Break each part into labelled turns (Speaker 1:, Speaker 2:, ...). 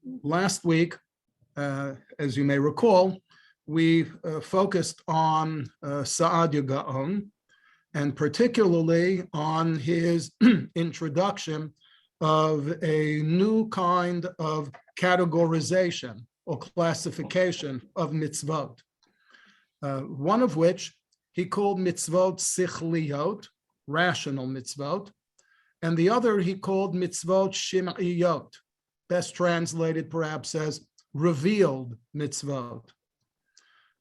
Speaker 1: Last week, as you may recall, we focused on Saadia Gaon, and particularly on his introduction of a new kind of categorization or classification of mitzvot, one of which he called mitzvot sichliyot, rational mitzvot, and the other he called mitzvot shim'iyot, best translated perhaps as revealed mitzvot.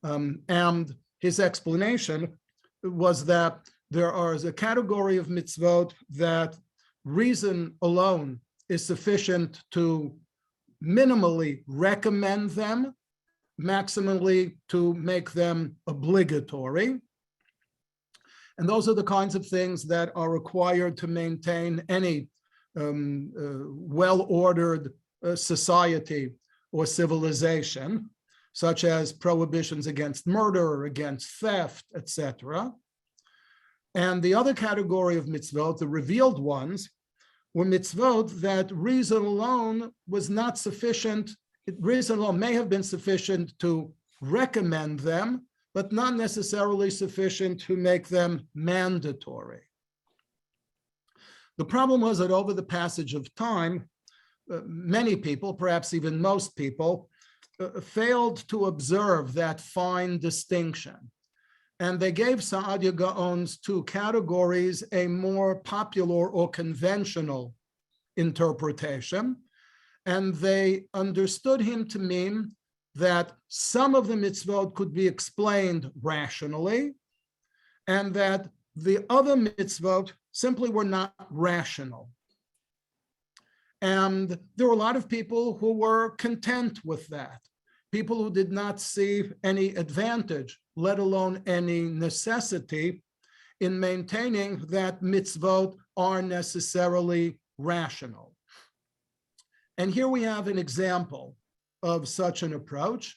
Speaker 1: And his explanation was that there is a category of mitzvot that reason alone is sufficient to minimally recommend them, maximally to make them obligatory. And those are the kinds of things that are required to maintain any well-ordered society or civilization, such as prohibitions against murder, against theft, etc. And the other category of mitzvot, the revealed ones, were mitzvot that reason alone was not sufficient. Reason alone may have been sufficient to recommend them, but not necessarily sufficient to make them mandatory. The problem was that over the passage of time, many people, perhaps even most people, failed to observe that fine distinction. And they gave Saadia Gaon's two categories a more popular or conventional interpretation. And they understood him to mean that some of the mitzvot could be explained rationally, and that the other mitzvot simply were not rational. And there were a lot of people who were content with that, people who did not see any advantage, let alone any necessity, in maintaining that mitzvot are necessarily rational. And here we have an example of such an approach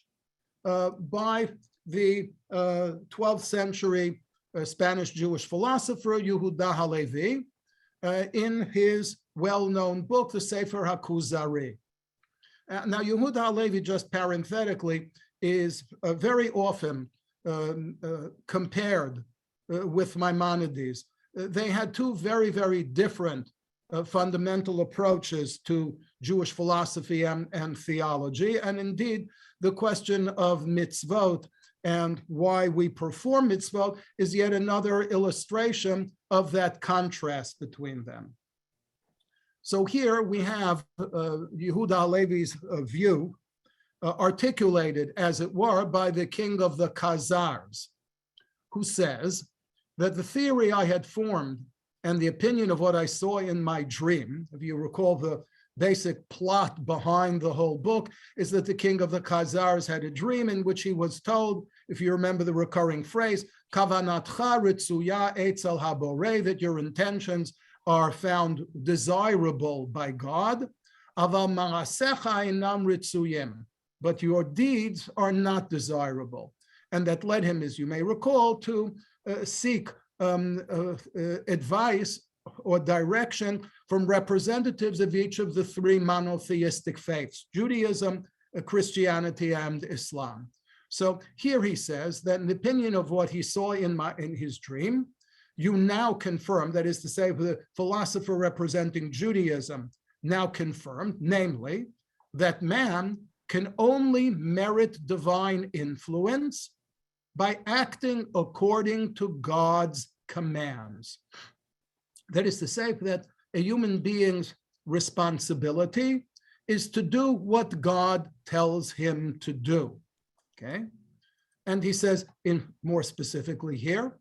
Speaker 1: by the 12th century Spanish Jewish philosopher Yhuda Levy in his well-known book, the Sefer HaKuzari. Now, Yhuda Levy, just parenthetically, is very often compared with Maimonides. They had two very, very different fundamental approaches to Jewish philosophy and theology. And indeed, the question of mitzvot and why we perform mitzvot is yet another illustration of that contrast between them. So here we have Yhuda Levy's view articulated, as it were, by the king of the Khazars, who says that the theory I had formed and the opinion of what I saw in my dream, if you recall the basic plot behind the whole book, is that the king of the Khazars had a dream in which he was told, if you remember the recurring phrase, kavanatcha ritzuya etzel haborei, that your intentions are found desirable by God, aval ma'asecha einam ritzuyim, but your deeds are not desirable. And that led him, as you may recall, to seek advice or direction from representatives of each of the three monotheistic faiths, Judaism, Christianity, and Islam. So here he says that in the opinion of what he saw in his dream, you now confirm, that is to say, the philosopher representing Judaism now confirmed, namely, that man can only merit divine influence by acting according to God's commands. That is to say, that a human being's responsibility is to do what God tells him to do, okay? And he says, in more specifically here,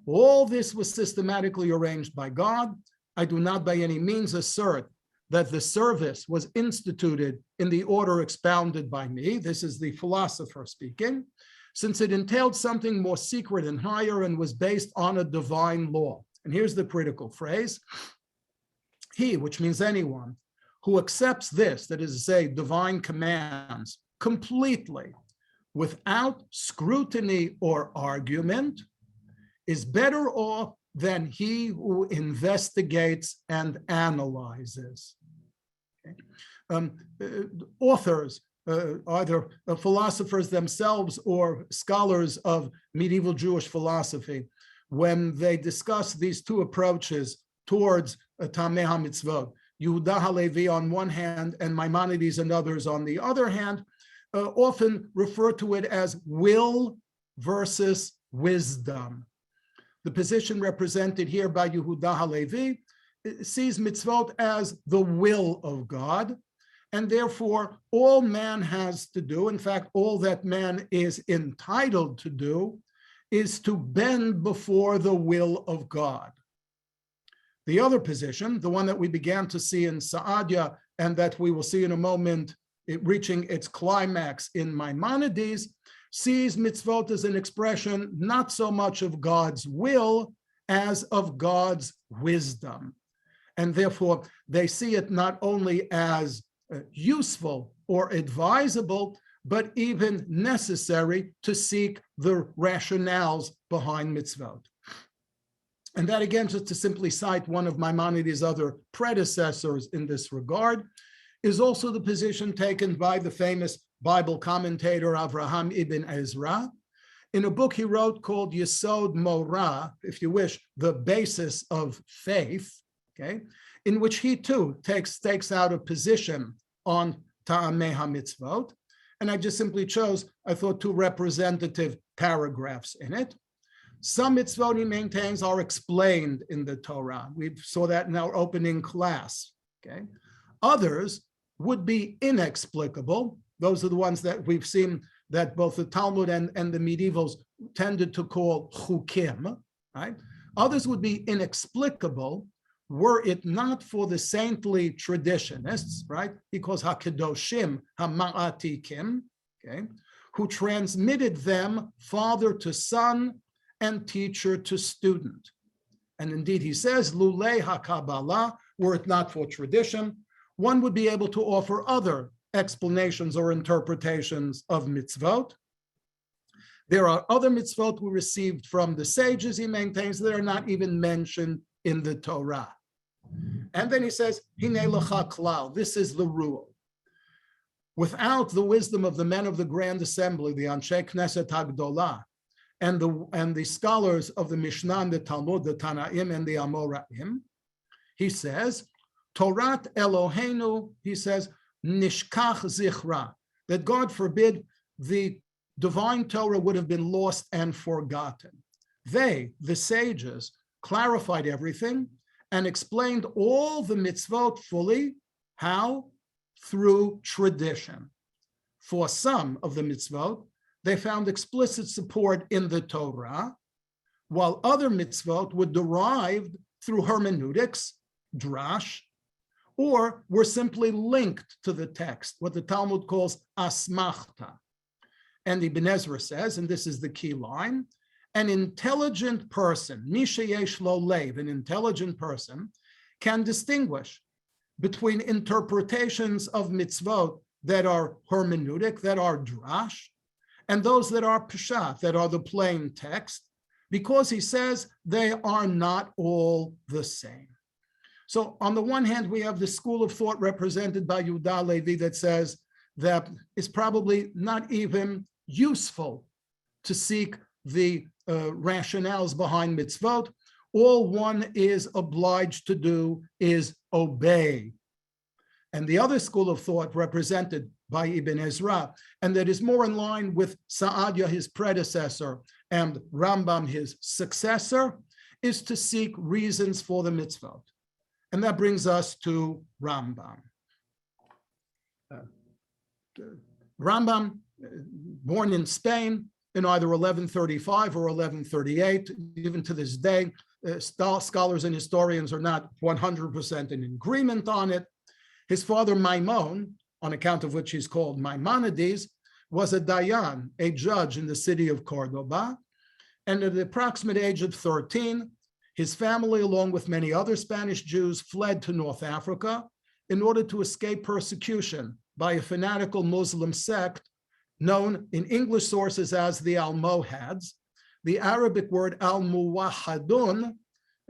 Speaker 1: all this was systematically arranged by God. I do not by any means assert that the service was instituted in the order expounded by me. This is the philosopher speaking, since it entailed something more secret and higher and was based on a divine law. And here's the critical phrase. He, which means anyone, who accepts this, that is to say, divine commands, completely, without scrutiny or argument, is better off than he who investigates and analyzes. Okay. authors, either philosophers themselves or scholars of medieval Jewish philosophy, when they discuss these two approaches towards Tameh HaMitzvot, Yhuda Levy on one hand and Maimonides and others on the other hand, often refer to it as will versus wisdom. The position represented here by Yhuda Levy sees mitzvot as the will of God, and therefore all man has to do, in fact, all that man is entitled to do, is to bend before the will of God. The other position, the one that we began to see in Saadia and that we will see in a moment, it reaching its climax in Maimonides, sees mitzvot as an expression not so much of God's will as of God's wisdom. And therefore, they see it not only as useful or advisable, but even necessary to seek the rationales behind mitzvot. And that, again, just to simply cite one of Maimonides' other predecessors in this regard, is also the position taken by the famous Bible commentator Avraham ibn Ezra in a book he wrote called Yesod Morah, if you wish, the basis of faith, okay, in which he too takes out a position on Ta'ameh HaMitzvot. And I just simply chose, I thought, two representative paragraphs in it. Some mitzvot, he maintains, are explained in the Torah. We saw that in our opening class, okay? Others would be inexplicable. Those are the ones that we've seen that both the Talmud and the medievals tended to call chukim, right? Others would be inexplicable were it not for the saintly traditionists, right? Because HaKadoshim, HaMa'atikim, okay, who transmitted them father to son and teacher to student. And indeed, he says, Lulei HaKabbalah, were it not for tradition, one would be able to offer other explanations or interpretations of mitzvot. There are other mitzvot we received from the sages, he maintains, that are not even mentioned in the Torah. And then he says, Hinei lecha klal, this is the rule. Without the wisdom of the men of the Grand Assembly, the Anshe Knesset HaGdolah, and the scholars of the Mishnah, the Talmud, the Tanaim, and the Amoraim, he says, Torat Eloheinu, he says, Nishkach Zichra, that God forbid the divine Torah would have been lost and forgotten. They, the sages, clarified everything and explained all the mitzvot fully. How? Through tradition. For some of the mitzvot, they found explicit support in the Torah, while other mitzvot were derived through hermeneutics, drash, or were simply linked to the text, what the Talmud calls asmachta. And Ibn Ezra says, and this is the key line, an intelligent person, misha yesh lo lev, an intelligent person, can distinguish between interpretations of mitzvot that are hermeneutic, that are drash, and those that are peshat, that are the plain text, because he says they are not all the same. So on the one hand, we have the school of thought represented by Yhuda Levy that says that it's probably not even useful to seek the rationales behind mitzvot. All one is obliged to do is obey. And the other school of thought represented by Ibn Ezra, and that is more in line with Saadia, his predecessor, and Rambam, his successor, is to seek reasons for the mitzvot. And that brings us to Rambam. Rambam, born in Spain in either 1135 or 1138, even to this day, scholars and historians are not 100% in agreement on it. His father Maimon, on account of which he's called Maimonides, was a dayan, a judge in the city of Cordoba. And at the approximate age of 13, his family, along with many other Spanish Jews, fled to North Africa in order to escape persecution by a fanatical Muslim sect known in English sources as the Almohads. The Arabic word al-muwahadun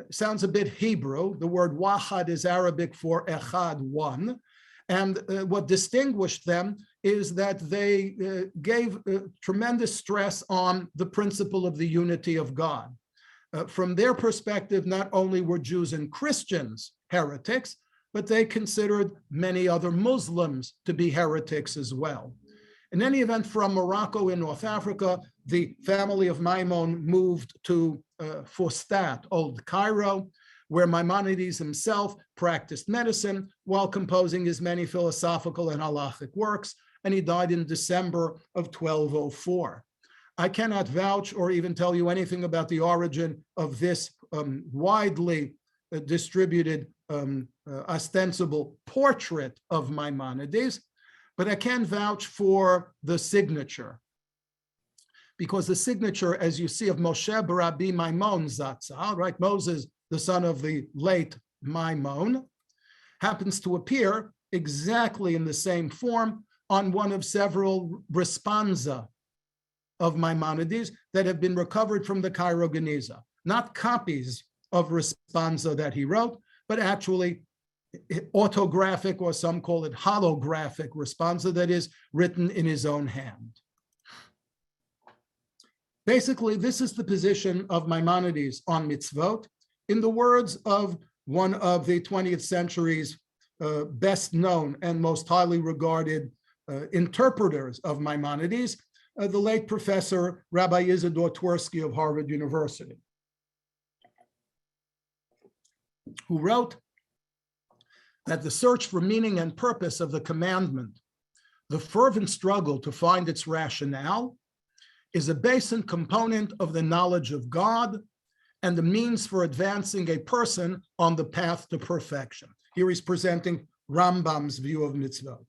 Speaker 1: sounds a bit Hebrew. The word wahad is Arabic for echad, one. And what distinguished them is that they gave tremendous stress on the principle of the unity of God. From their perspective, not only were Jews and Christians heretics, but they considered many other Muslims to be heretics as well. In any event, from Morocco in North Africa, the family of Maimon moved to Fustat, Old Cairo, where Maimonides himself practiced medicine while composing his many philosophical and halachic works, and he died in December of 1204. I cannot vouch or even tell you anything about the origin of this widely distributed ostensible portrait of Maimonides, but I can vouch for the signature, because the signature, as you see, of Moshe Barabi Maimon Zatzal, right, Moses, the son of the late Maimon, happens to appear exactly in the same form on one of several responsa of Maimonides that have been recovered from the Cairo Geniza. Not copies of responsa that he wrote, but actually autographic, or some call it holographic responsa, that is written in his own hand. Basically, this is the position of Maimonides on mitzvot. In the words of one of the 20th century's best known and most highly regarded interpreters of Maimonides, the late Professor Rabbi Isidore Twersky of Harvard University, who wrote that the search for meaning and purpose of the commandment, the fervent struggle to find its rationale, is a basal component of the knowledge of God and the means for advancing a person on the path to perfection. Here he's presenting Rambam's view of mitzvot.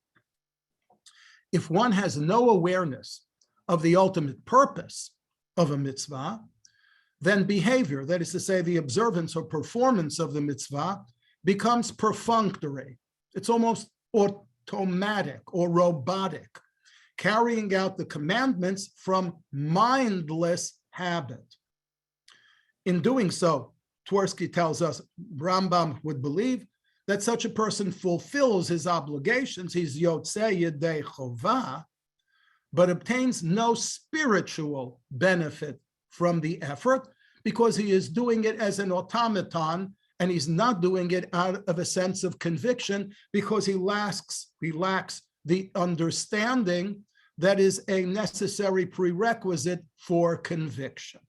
Speaker 1: If one has no awareness of the ultimate purpose of a mitzvah, then behavior, that is to say, the observance or performance of the mitzvah, becomes perfunctory. It's almost automatic or robotic, carrying out the commandments from mindless habit. In doing so, Twersky tells us, Rambam would believe that such a person fulfills his obligations, he's yotzei yedei chovah, but obtains no spiritual benefit from the effort because he is doing it as an automaton, and he's not doing it out of a sense of conviction because he lacks the understanding that is a necessary prerequisite for conviction.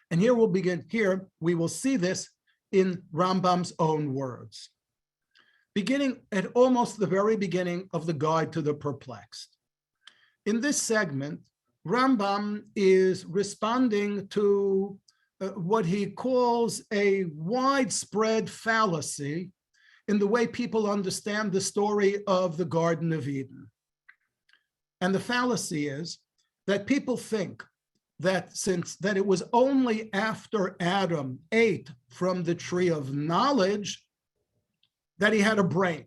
Speaker 1: And here we'll begin, here we will see this in Rambam's own words, beginning at almost the very beginning of the Guide to the Perplexed. In this segment, Rambam is responding to what he calls a widespread fallacy in the way people understand the story of the Garden of Eden. And the fallacy is that people think that that it was only after Adam ate from the tree of knowledge that he had a brain,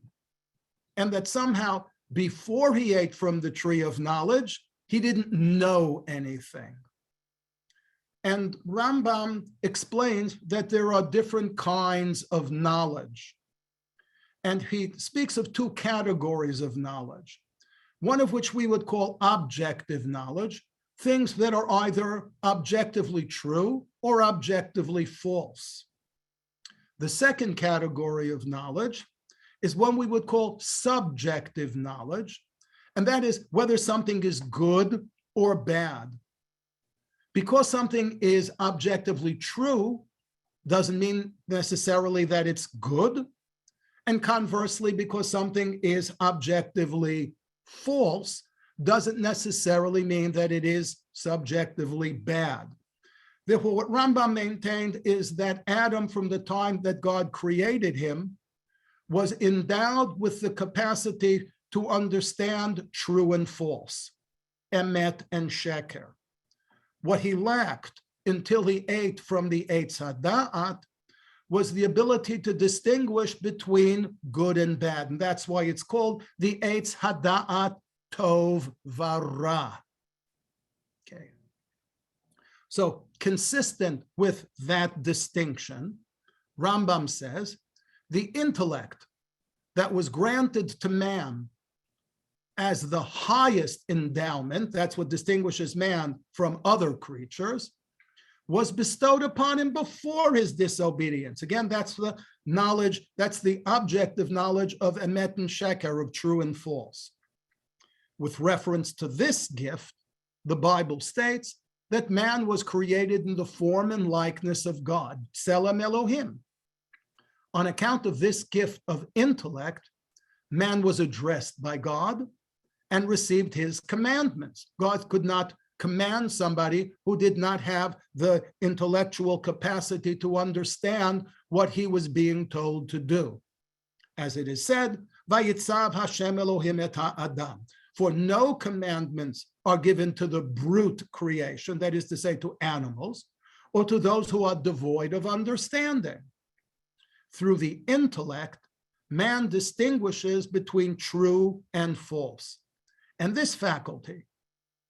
Speaker 1: and that somehow before he ate from the tree of knowledge, he didn't know anything. And Rambam explains that there are different kinds of knowledge. And he speaks of two categories of knowledge, one of which we would call objective knowledge, things that are either objectively true or objectively false. The second category of knowledge is one we would call subjective knowledge, and that is whether something is good or bad. Because something is objectively true doesn't mean necessarily that it's good, and conversely, because something is objectively false doesn't necessarily mean that it is subjectively bad. Therefore, what Rambam maintained is that Adam, from the time that God created him, was endowed with the capacity to understand true and false, emet and sheker. What he lacked until he ate from the eitz hada'at was the ability to distinguish between good and bad. And that's why it's called the eitz hada'at tov vara. Okay. So consistent with that distinction, Rambam says, the intellect that was granted to man as the highest endowment, that's what distinguishes man from other creatures, was bestowed upon him before his disobedience. Again, that's the knowledge, that's the objective knowledge of emet and sheker, of true and false. With reference to this gift, the Bible states that man was created in the form and likeness of God, Tselem Elohim. On account of this gift of intellect, man was addressed by God and received his commandments. God could not command somebody who did not have the intellectual capacity to understand what he was being told to do. As it is said, Vayitzav Hashem Elohim et ha'adam. For no commandments are given to the brute creation, that is to say, to animals, or to those who are devoid of understanding. Through the intellect, man distinguishes between true and false. And this faculty,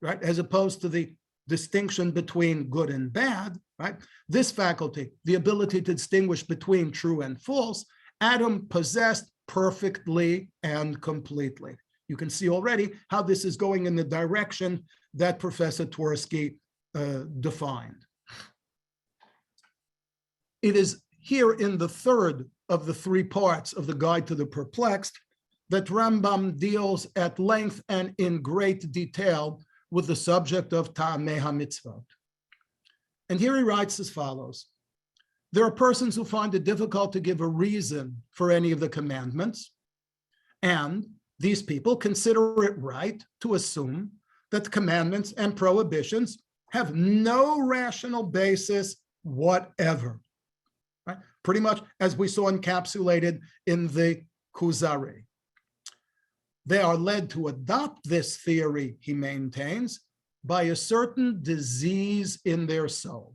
Speaker 1: right, as opposed to the distinction between good and bad, right, this faculty, the ability to distinguish between true and false, Adam possessed perfectly and completely. You can see already how this is going in the direction that Professor Twersky defined. It is here in the third of the three parts of the Guide to the Perplexed that Rambam deals at length and in great detail with the subject of Ta'amei HaMitzvot. And here he writes as follows: there are persons who find it difficult to give a reason for any of the commandments, and these people consider it right to assume that the commandments and prohibitions have no rational basis whatever. Right? Pretty much as we saw encapsulated in the Kuzari. They are led to adopt this theory, he maintains, by a certain disease in their soul.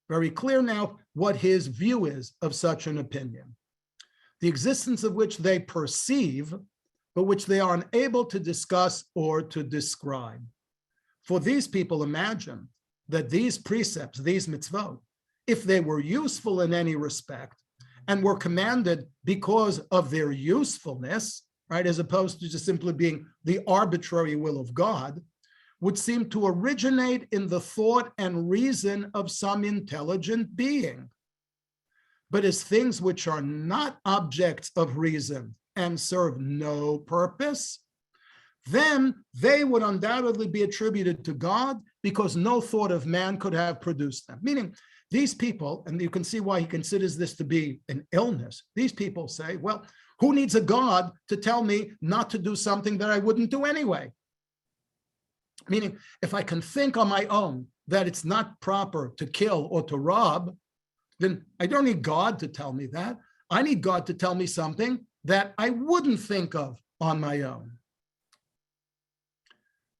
Speaker 1: Very clear now what his view is of such an opinion, the existence of which they perceive, but which they are unable to discuss or to describe. For these people imagine that these precepts, these mitzvot, if they were useful in any respect and were commanded because of their usefulness, right, as opposed to just simply being the arbitrary will of God, would seem to originate in the thought and reason of some intelligent being. But as things which are not objects of reason and serve no purpose, then they would undoubtedly be attributed to God because no thought of man could have produced them. Meaning, these people, and you can see why he considers this to be an illness, these people say, well, who needs a God to tell me not to do something that I wouldn't do anyway? Meaning, if I can think on my own that it's not proper to kill or to rob, then I don't need God to tell me that. I need God to tell me something that I wouldn't think of on my own.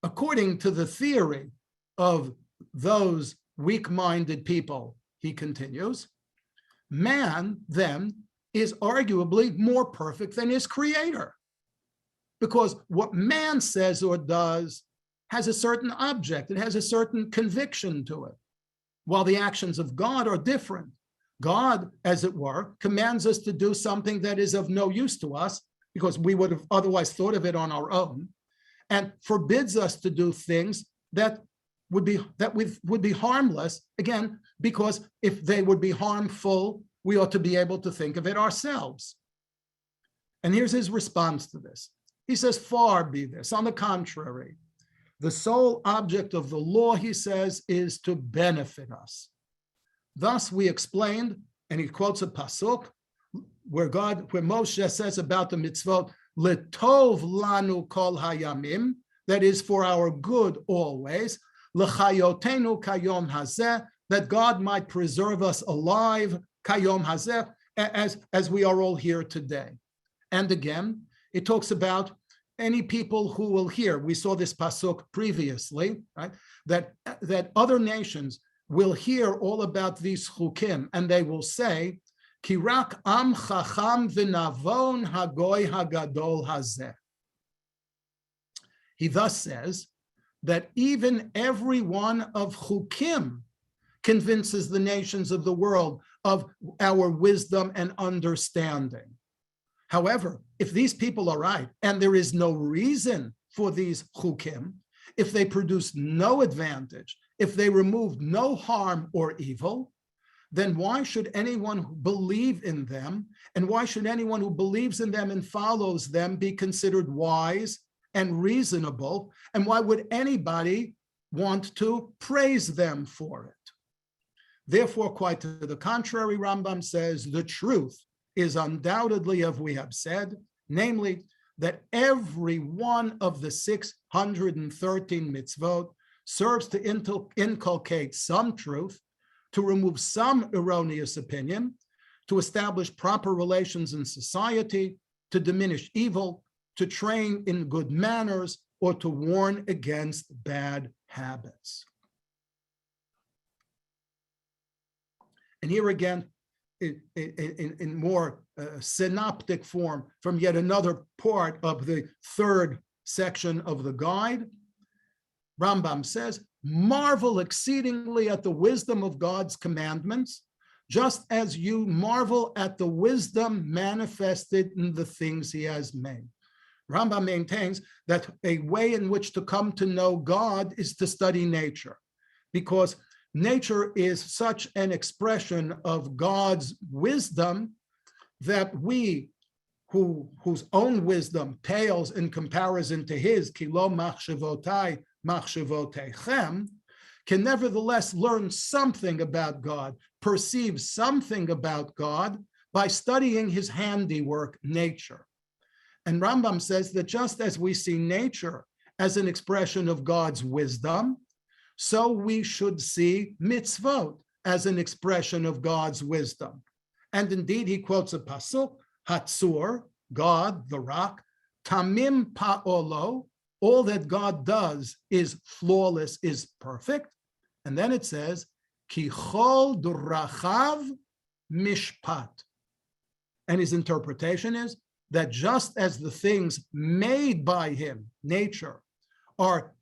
Speaker 1: According to the theory of those weak-minded people, he continues, man then is arguably more perfect than his creator, because what man says or does has a certain object, it has a certain conviction to it, while the actions of God are different. God, as it were, commands us to do something that is of no use to us because we would have otherwise thought of it on our own, and forbids us to do things that would be harmless, again, because if they would be harmful, we ought to be able to think of it ourselves. And here's his response to this. He says, far be this. On the contrary, the sole object of the law, he says, is to benefit us. Thus we explained, and he quotes a pasuk where Moshe says about the mitzvot, Letov lanu kol hayamim, that is for our good always, l'chayotenu kayom hazeh, that God might preserve us alive, kayom hazeh, as we are all here today. And again, it talks about any people who will hear. We saw this pasuk previously, right? That other nations will hear all about these chukim, and they will say, Kirak am chacham v'navon hagoy hagadol hazeh. He thus says that even every one of chukim convinces the nations of the world of our wisdom and understanding. However, if these people are right, and there is no reason for these chukim, if they produce no advantage, if they remove no harm or evil, then why should anyone who believe in them, and why should anyone who believes in them and follows them be considered wise and reasonable? And why would anybody want to praise them for it? Therefore, quite to the contrary, Rambam says the truth is undoubtedly, as we have said, namely that every one of the 613 mitzvot serves to inculcate some truth, to remove some erroneous opinion, to establish proper relations in society, to diminish evil, to train in good manners, or to warn against bad habits. And here again, in more synoptic form from yet another part of the third section of the guide, Rambam says, marvel exceedingly at the wisdom of God's commandments, just as you marvel at the wisdom manifested in the things he has made. Rambam maintains that a way in which to come to know God is to study nature, because nature is such an expression of God's wisdom that we, whose own wisdom pales in comparison to his, ki lo machshevotai machshevotechem, can nevertheless learn something about God, perceive something about God by studying his handiwork, nature. And Rambam says that just as we see nature as an expression of God's wisdom, so we should see mitzvot as an expression of God's wisdom. And indeed, he quotes a pasuk, Hatzur, God, the rock, Tamim pa'olo, all that God does is flawless, is perfect. And then it says, Ki chol durachav mishpat. And his interpretation is that just as the things made by him, nature, are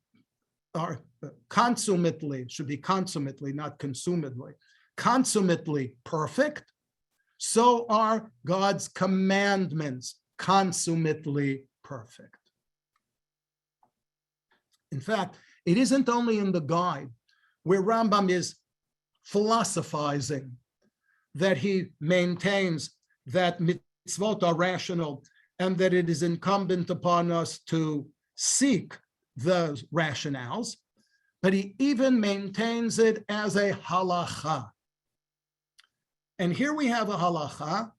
Speaker 1: consummately, should be consummately, not consumedly, consummately perfect, so are God's commandments consummately perfect. In fact, it isn't only in the guide where Rambam is philosophizing that he maintains that mitzvot are rational and that it is incumbent upon us to seek those rationales, but he even maintains it as a halacha. And here we have a halacha.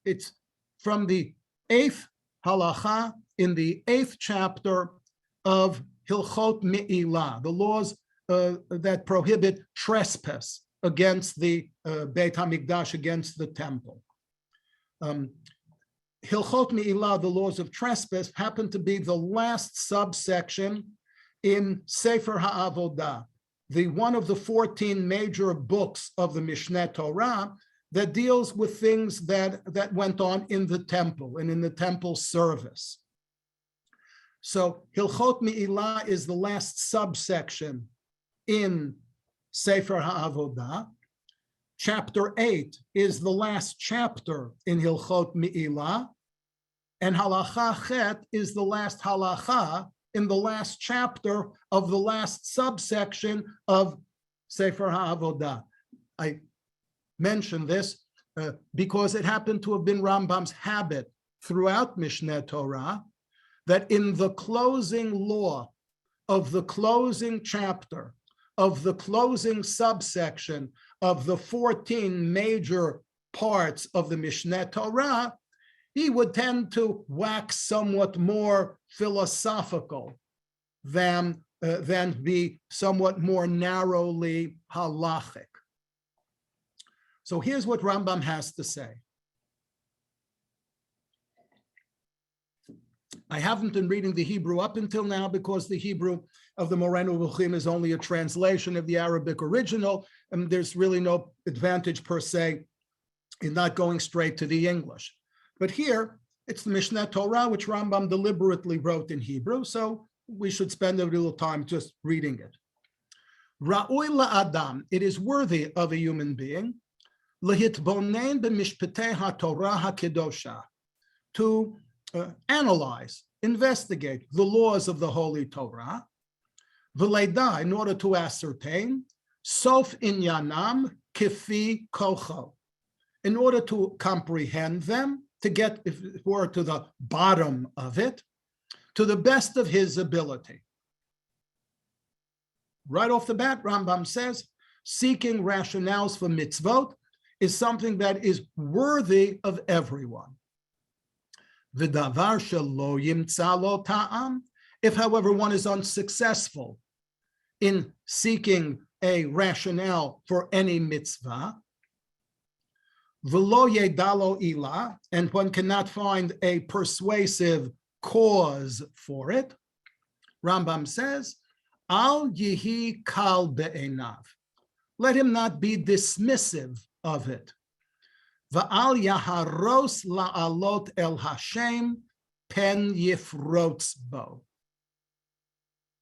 Speaker 1: It's from the 8th halacha in the 8th chapter of Hilchot Me'ilah, the laws that prohibit trespass against the Beit HaMikdash, against the temple. Hilchot Me'ilah, the laws of trespass, happen to be the last subsection in Sefer HaAvodah, the one of the 14 major books of the Mishneh Torah that deals with things that went on in the temple and in the temple service. So Hilchot Me'ilah is the last subsection in Sefer HaAvodah. Chapter 8 is the last chapter in Hilchot Me'ilah, and Halacha Chet is the last halacha in the last chapter of the last subsection of Sefer HaAvodah. I mention this because it happened to have been Rambam's habit throughout Mishneh Torah that in the closing law of the closing chapter, of the closing subsection of the 14 major parts of the Mishneh Torah, he would tend to wax somewhat more philosophical than be somewhat more narrowly halachic. So here's what Rambam has to say. I haven't been reading the Hebrew up until now because the Hebrew of the Morenu V'Chim is only a translation of the Arabic original, and there's really no advantage per se in not going straight to the English. But here, it's the Mishneh Torah, which Rambam deliberately wrote in Hebrew, so we should spend a little time just reading it. Ra'oi la'adam, it is worthy of a human being, lehitbonen b'mishpetei ha'Torah ha'kedosha, to analyze, investigate the laws of the Holy Torah, v'leida, in order to ascertain, sof inyanam kifi kocho, in order to comprehend them, to get, if it were, to the bottom of it, to the best of his ability. Right off the bat, Rambam says, seeking rationales for mitzvot is something that is worthy of everyone. V'davar shelo yimtza lo ta'am, if, however, one is unsuccessful in seeking a rationale for any mitzvah, v'lo yedalo ilah, and one cannot find a persuasive cause for it, Rambam says, al yihi kal be'enav, let him not be dismissive of it. Va'al yaharos la'alot el Hashem pen yifrotz bo.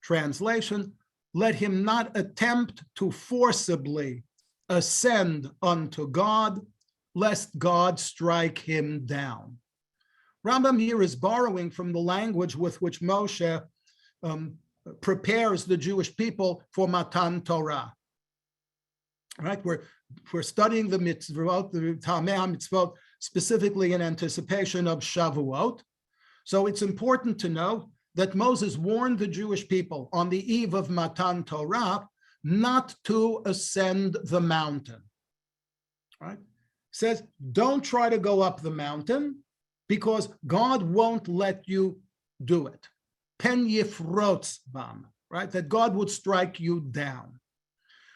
Speaker 1: Translation, let him not attempt to forcibly ascend unto God, lest God strike him down. Rambam here is borrowing from the language with which Moshe prepares the Jewish people for Matan Torah. Right, we're studying the mitzvot, the Tamei mitzvot, specifically in anticipation of Shavuot. So it's important to know that Moses warned the Jewish people on the eve of Matan Torah not to ascend the mountain. Right? Says, don't try to go up the mountain because God won't let you do it. Pen yifrotz bam, right? That God would strike you down.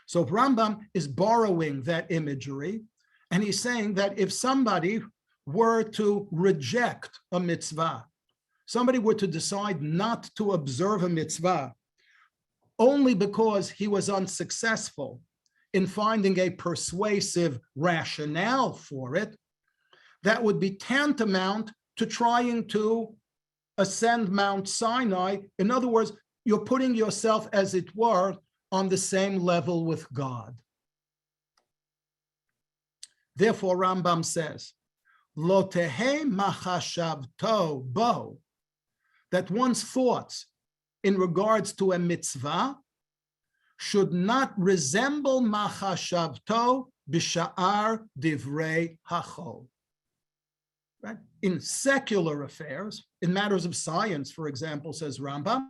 Speaker 1: So Rambam is borrowing that imagery, and he's saying that if somebody were to reject a mitzvah, somebody were to decide not to observe a mitzvah only because he was unsuccessful in finding a persuasive rationale for it, that would be tantamount to trying to ascend Mount Sinai. In other words, you're putting yourself, as it were, on the same level with God. Therefore, Rambam says, Lo tehe machashavto bo, that one's thoughts in regards to a mitzvah should not resemble machashavto b'sha'ar divrei hachol. Right? In secular affairs, in matters of science, for example, says Rambam,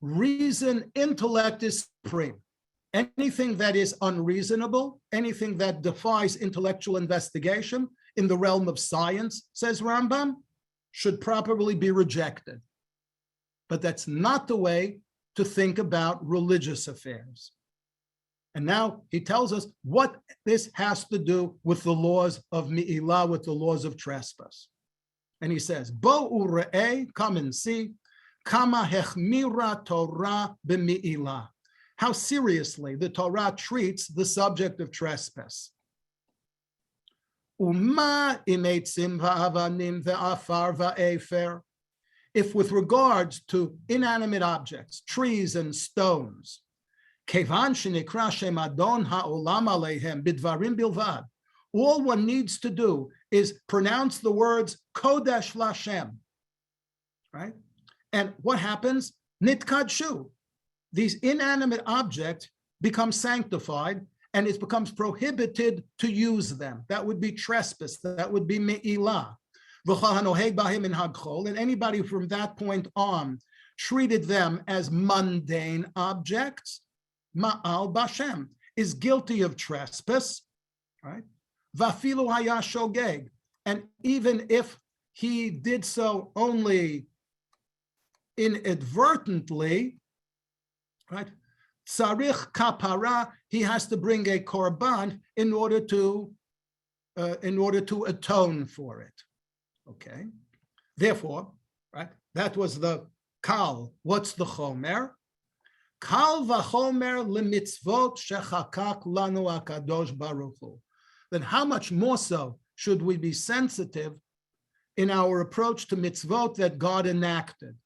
Speaker 1: reason, intellect is supreme. Anything that is unreasonable, anything that defies intellectual investigation in the realm of science, says Rambam, should properly be rejected. But that's not the way to think about religious affairs. And now he tells us what this has to do with the laws of mi'ilah, with the laws of trespass. And he says, Bo u're'eh, come and see, kama hechmira Torah b'mi'ilah, how seriously the Torah treats the subject of trespass. Uma imetzim va'avanim ve'afar va'efer, if with regards to inanimate objects, trees and stones, kevan shenikra shem adon ha'olam aleihem bidvarim bilvad, all one needs to do is pronounce the words Kodesh Lashem, right? And what happens? Nitkadshu. These inanimate objects become sanctified, and it becomes prohibited to use them. That would be trespass. That would be me'ilah. And anybody from that point on treated them as mundane objects, ma'al bashem, is guilty of trespass, right? Vafilu haya shogeg. And even if he did so only inadvertently, right? Tzarich kapara, he has to bring a korban in order to atone for it. Okay. Therefore, right, that was the kal. What's the chomer? Kal v'chomer lemitzvot shechakak lanu akadosh baruch hu. Then how much more so should we be sensitive in our approach to mitzvot that God enacted?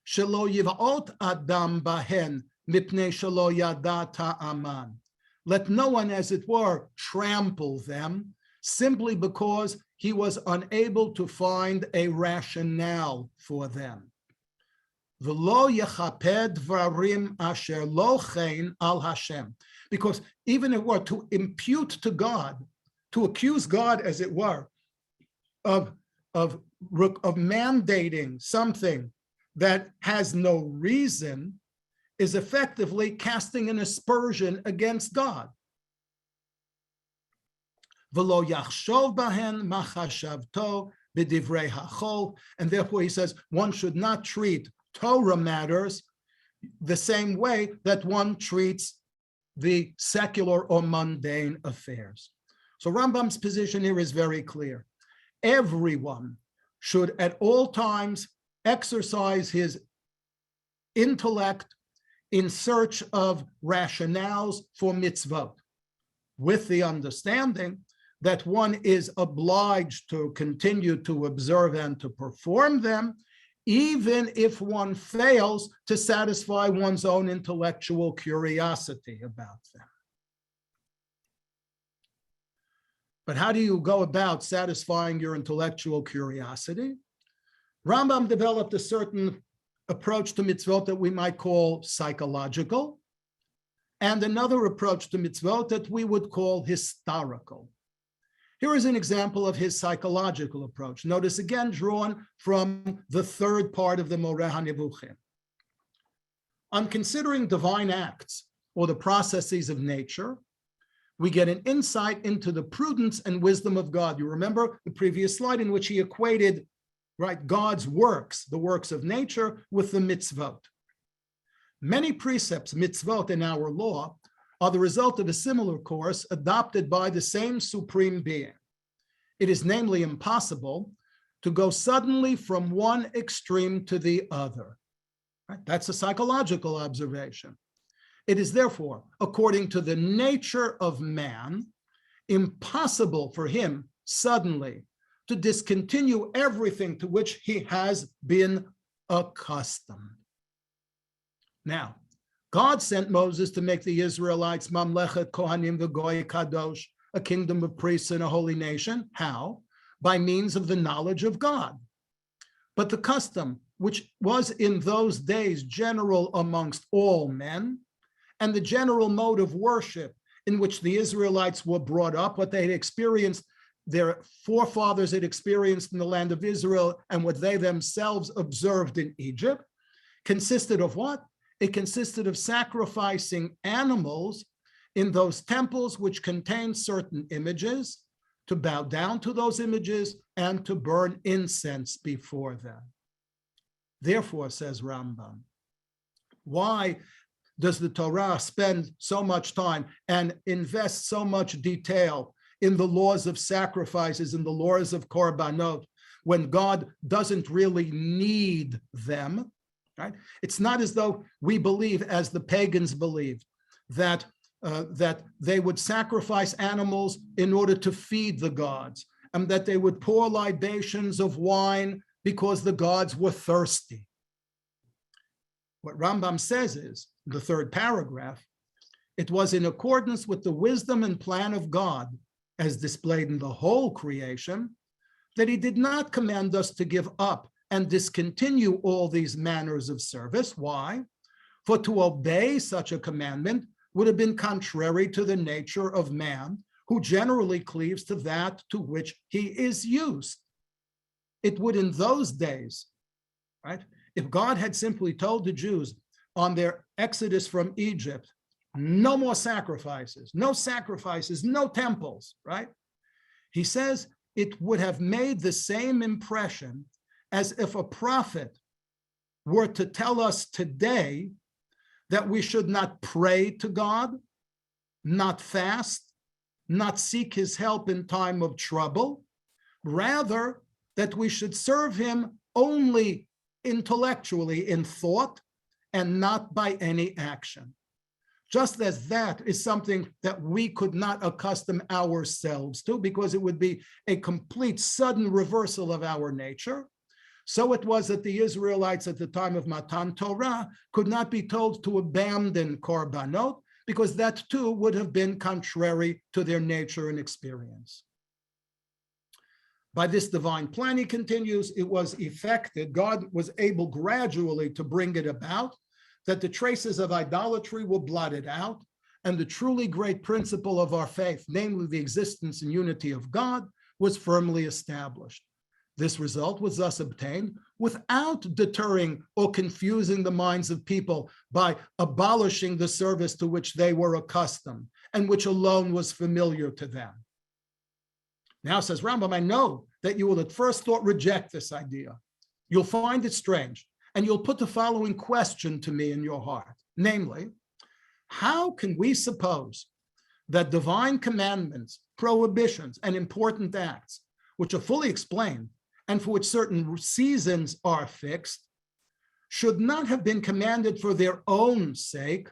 Speaker 1: Shelo yivot adam bahen mipnei shelo yada ta'aman. Let no one, as it were, trample them, simply because he was unable to find a rationale for them. V'lo yechaped dvarim asher lo chen al Hashem. Because even if it were to impute to God, to accuse God, as it were, of mandating something that has no reason, is effectively casting an aspersion against God. V'lo yachshov bahen machashavto b'divrei hachol. And therefore he says one should not treat Torah matters the same way that one treats the secular or mundane affairs. So Rambam's position here is very clear. Everyone should at all times exercise his intellect in search of rationales for mitzvot, with the understanding that one is obliged to continue to observe and to perform them, even if one fails to satisfy one's own intellectual curiosity about them. But how do you go about satisfying your intellectual curiosity? Rambam developed a certain approach to mitzvot that we might call psychological, and another approach to mitzvot that we would call historical. Here is an example of his psychological approach. Notice again, drawn from the third part of the Moreh HaNevuchim. On considering divine acts or the processes of nature, we get an insight into the prudence and wisdom of God. You remember the previous slide in which he equated, right, God's works, the works of nature, with the mitzvot. Many precepts, mitzvot, in our law are the result of a similar course adopted by the same supreme being. It is namely impossible to go suddenly from one extreme to the other. Right? That's a psychological observation. It is therefore, according to the nature of man, impossible for him suddenly to discontinue everything to which he has been accustomed. Now, God sent Moses to make the Israelites Mamlechet Kohanim v'Goy Kadosh, a kingdom of priests and a holy nation. How? By means of the knowledge of God. But the custom, which was in those days general amongst all men, and the general mode of worship in which the Israelites were brought up, what they had experienced, their forefathers had experienced in the land of Israel, and what they themselves observed in Egypt, consisted of what? It consisted of sacrificing animals in those temples which contained certain images, to bow down to those images and to burn incense before them. Therefore, says Ramban, why does the Torah spend so much time and invest so much detail in the laws of sacrifices and the laws of korbanot when God doesn't really need them? Right? It's not as though we believe, as the pagans believed, that they would sacrifice animals in order to feed the gods, and that they would pour libations of wine because the gods were thirsty. What Rambam says is, the third paragraph, it was in accordance with the wisdom and plan of God, as displayed in the whole creation, that he did not command us to give up and discontinue all these manners of service. Why? For to obey such a commandment would have been contrary to the nature of man, who generally cleaves to that to which he is used. It would in those days, right? If God had simply told the Jews on their exodus from Egypt, no more sacrifices, no temples, right? He says it would have made the same impression as if a prophet were to tell us today that we should not pray to God, not fast, not seek his help in time of trouble, rather that we should serve him only intellectually in thought and not by any action. Just as that is something that we could not accustom ourselves to, because it would be a complete sudden reversal of our nature, so it was that the Israelites at the time of Matan Torah could not be told to abandon korbanot, because that too would have been contrary to their nature and experience. By this divine plan, he continues, it was effected, God was able gradually to bring it about, that the traces of idolatry were blotted out, and the truly great principle of our faith, namely the existence and unity of God, was firmly established. This result was thus obtained without deterring or confusing the minds of people by abolishing the service to which they were accustomed and which alone was familiar to them. Now, says Rambam, I know that you will at first thought reject this idea. You'll find it strange, and you'll put the following question to me in your heart, namely, how can we suppose that divine commandments, prohibitions, and important acts, which are fully explained and for which certain seasons are fixed, should not have been commanded for their own sake,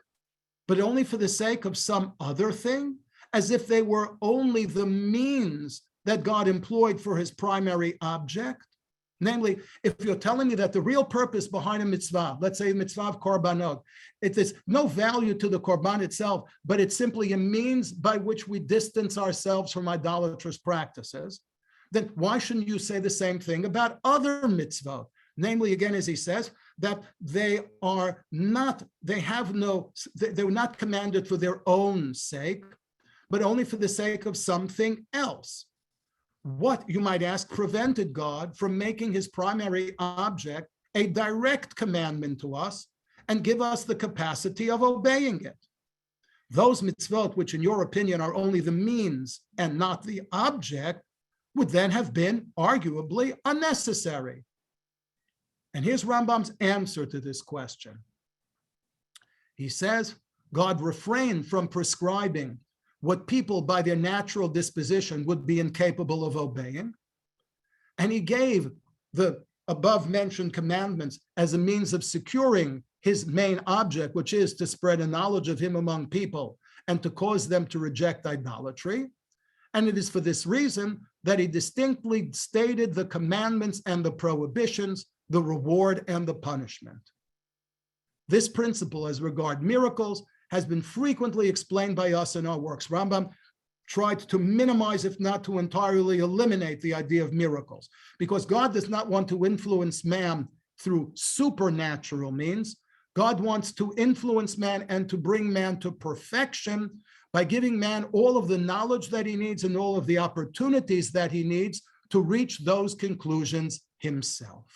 Speaker 1: but only for the sake of some other thing, as if they were only the means that God employed for his primary object? Namely, if you're telling me that the real purpose behind a mitzvah, let's say mitzvah of korbanot, it is no value to the korban itself, but it's simply a means by which we distance ourselves from idolatrous practices, then why shouldn't you say the same thing about other mitzvot? Namely, again, as he says, that they were not commanded for their own sake, but only for the sake of something else. What, you might ask, prevented God from making his primary object a direct commandment to us and give us the capacity of obeying it? Those mitzvot, which in your opinion are only the means and not the object, would then have been arguably unnecessary. And here's Rambam's answer to this question. He says, God refrained from prescribing what people by their natural disposition would be incapable of obeying. And he gave the above mentioned commandments as a means of securing his main object, which is to spread a knowledge of him among people and to cause them to reject idolatry. And it is for this reason that he distinctly stated the commandments and the prohibitions, the reward and the punishment. This principle as regard miracles has been frequently explained by us in our works. Rambam tried to minimize, if not to entirely eliminate, the idea of miracles, because God does not want to influence man through supernatural means. God wants to influence man and to bring man to perfection by giving man all of the knowledge that he needs and all of the opportunities that he needs to reach those conclusions himself.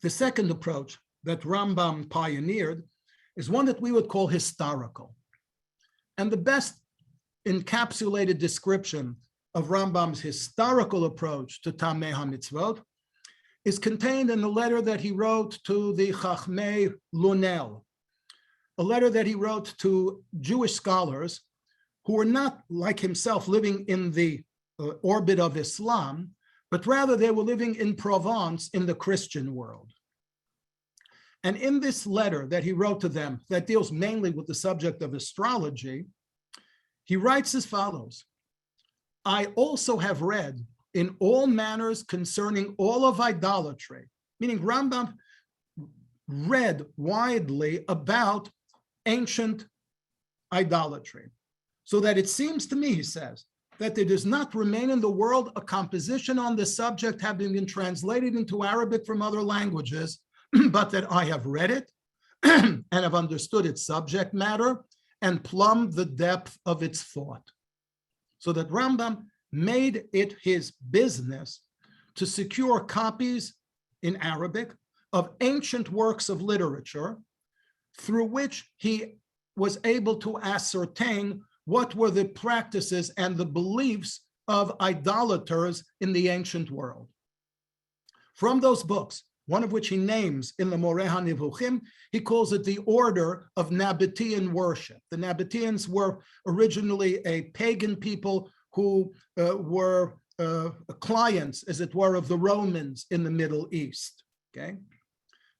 Speaker 1: The second approach that Rambam pioneered is one that we would call historical. And the best encapsulated description of Rambam's historical approach to Tamei HaMitzvot is contained in a letter that he wrote to the Chachmei Lunel, a letter that he wrote to Jewish scholars who were not, like himself, living in the orbit of Islam, but rather they were living in Provence in the Christian world. And in this letter that he wrote to them that deals mainly with the subject of astrology, he writes as follows: I also have read in all manners concerning all of idolatry, meaning Rambam read widely about ancient idolatry, so that it seems to me, he says, that there does not remain in the world a composition on the subject having been translated into Arabic from other languages, but that I have read it and have understood its subject matter and plumbed the depth of its thought. So that Rambam made it his business to secure copies in Arabic of ancient works of literature through which he was able to ascertain what were the practices and the beliefs of idolaters in the ancient world. From those books, one of which he names in the Moreh HaNivuchim, he calls it the order of Nabatean worship. The Nabateans were originally a pagan people who were clients, as it were, of the Romans in the Middle East. Okay,